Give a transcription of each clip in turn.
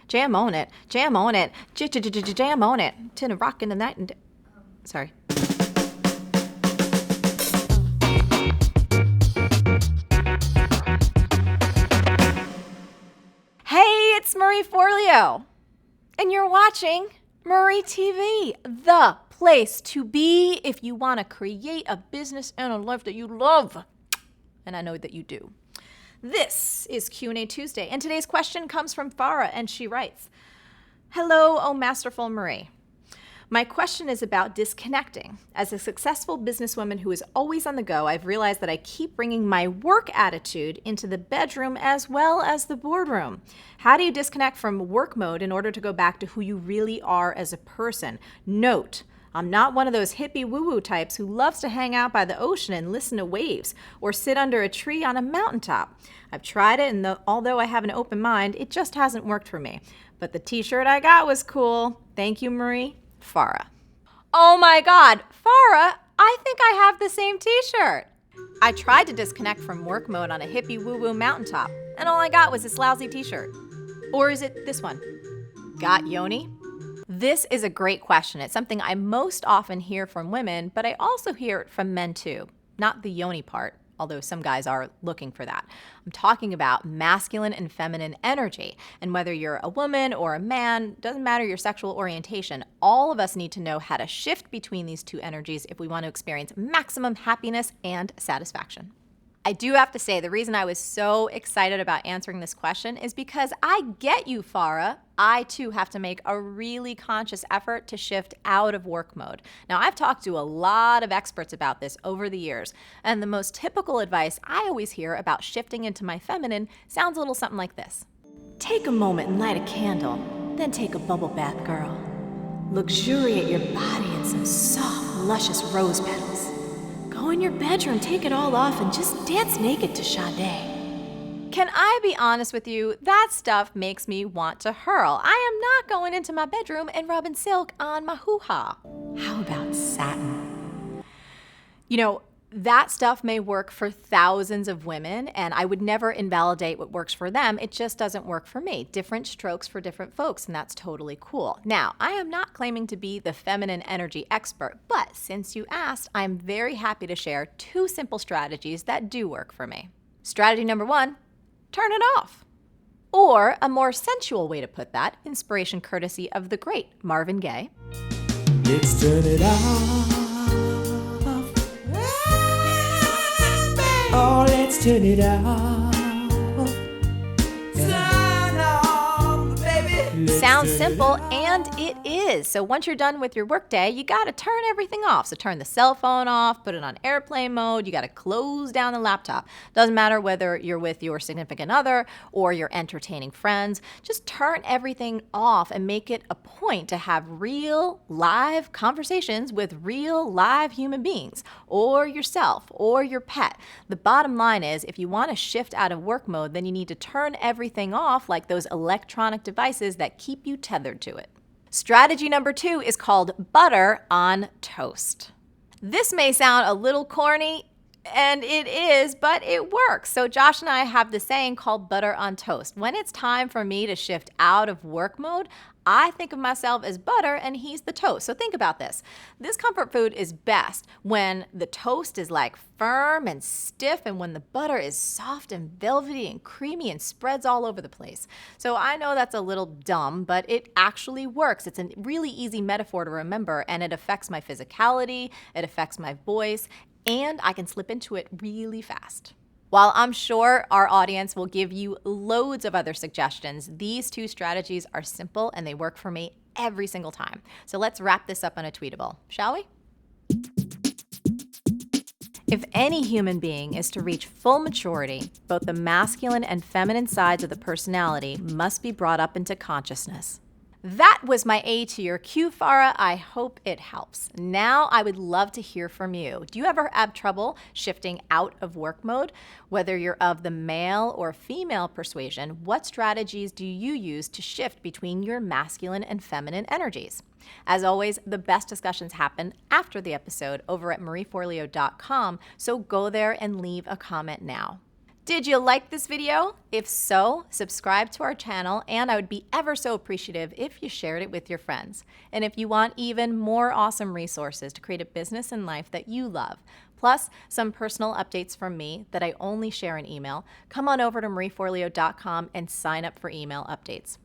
Jam on it. Jam on it. Jam on it. To the rock in the night. And sorry. Hey, it's Marie Forleo. And you're watching Marie TV, the place to be if you want to create a business and a life that you love. And I know that you do. This is Q&A Tuesday, and today's question comes from Farah, and she writes, "Hello, oh masterful Marie. My question is about disconnecting. As a successful businesswoman who is always on the go, I've realized that I keep bringing my work attitude into the bedroom as well as the boardroom. How do you disconnect from work mode in order to go back to who you really are as a person? Note, I'm not one of those hippie woo-woo types who loves to hang out by the ocean and listen to waves or sit under a tree on a mountaintop. I've tried it, and although I have an open mind, it just hasn't worked for me. But the t-shirt I got was cool. Thank you, Marie. Farah." Oh my God, Farah, I think I have the same t-shirt. I tried to disconnect from work mode on a hippie woo-woo mountaintop, and all I got was this lousy t-shirt. Or is it this one? Got yoni? This is a great question. It's something I most often hear from women, but I also hear it from men too. Not the yoni part, although some guys are looking for that. I'm talking about masculine and feminine energy. And whether you're a woman or a man, doesn't matter your sexual orientation, all of us need to know how to shift between these two energies if we want to experience maximum happiness and satisfaction. I do have to say, the reason I was so excited about answering this question is because I get you, Farah. I too have to make a really conscious effort to shift out of work mode. Now, I've talked to a lot of experts about this over the years, and the most typical advice I always hear about shifting into my feminine sounds a little something like this. Take a moment and light a candle, then take a bubble bath, girl. Luxuriate your body in some soft, luscious rose petals. Go in your bedroom, take it all off, and just dance naked to Sade. Can I be honest with you? That stuff makes me want to hurl. I am not going into my bedroom and rubbing silk on my hoo-ha. How about satin? You know, that stuff may work for thousands of women, and I would never invalidate what works for them. It just doesn't work for me. Different strokes for different folks, and that's totally cool. Now, I am not claiming to be the feminine energy expert, but since you asked, I'm very happy to share 2 simple strategies that do work for me. Strategy number 1, turn it off. Or a more sensual way to put that, inspiration courtesy of the great Marvin Gaye. Let's turn it off. Oh, let's turn it off. Turn off, baby. Sounds simple, and it is. So once you're done with your workday, you gotta turn everything off. So turn the cell phone off, put it on airplane mode, you gotta close down the laptop. Doesn't matter whether you're with your significant other or you're entertaining friends, just turn everything off and make it a point to have real, live conversations with real, live human beings, or yourself, or your pet. The bottom line is, if you wanna shift out of work mode, then you need to turn everything off like those electronic devices that keep you tethered to it. Strategy number 2 is called butter on toast. This may sound a little corny, and it is, but it works. So Josh and I have the saying called butter on toast. When it's time for me to shift out of work mode, I think of myself as butter and he's the toast. So think about this. This comfort food is best when the toast is like firm and stiff and when the butter is soft and velvety and creamy and spreads all over the place. So I know that's a little dumb, but it actually works. It's a really easy metaphor to remember, and it affects my physicality, it affects my voice, and I can slip into it really fast. While I'm sure our audience will give you loads of other suggestions, these 2 strategies are simple and they work for me every single time. So let's wrap this up on a tweetable, shall we? If any human being is to reach full maturity, both the masculine and feminine sides of the personality must be brought up into consciousness. That was my A to your Q, Farah. I hope it helps. Now I would love to hear from you. Do you ever have trouble shifting out of work mode? Whether you're of the male or female persuasion, what strategies do you use to shift between your masculine and feminine energies? As always, the best discussions happen after the episode over at marieforleo.com, so go there and leave a comment now. Did you like this video? If so, subscribe to our channel, and I would be ever so appreciative if you shared it with your friends. And if you want even more awesome resources to create a business and life that you love, plus some personal updates from me that I only share in email, come on over to marieforleo.com and sign up for email updates.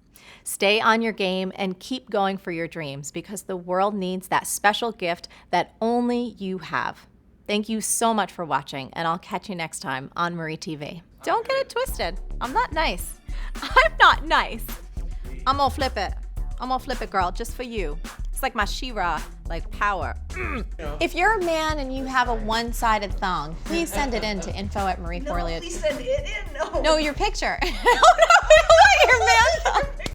Stay on your game and keep going for your dreams, because the world needs that special gift that only you have. Thank you so much for watching, and I'll catch you next time on Marie TV. Don't get it twisted. I'm not nice. I'm not nice. I'm gonna flip it. I'm gonna flip it, girl, just for you. It's like my She-Ra, like power. If you're a man and you have a one-sided thong, please send it in to info@marieforleo. No, please send it in. No. No, your picture. No, your man thong.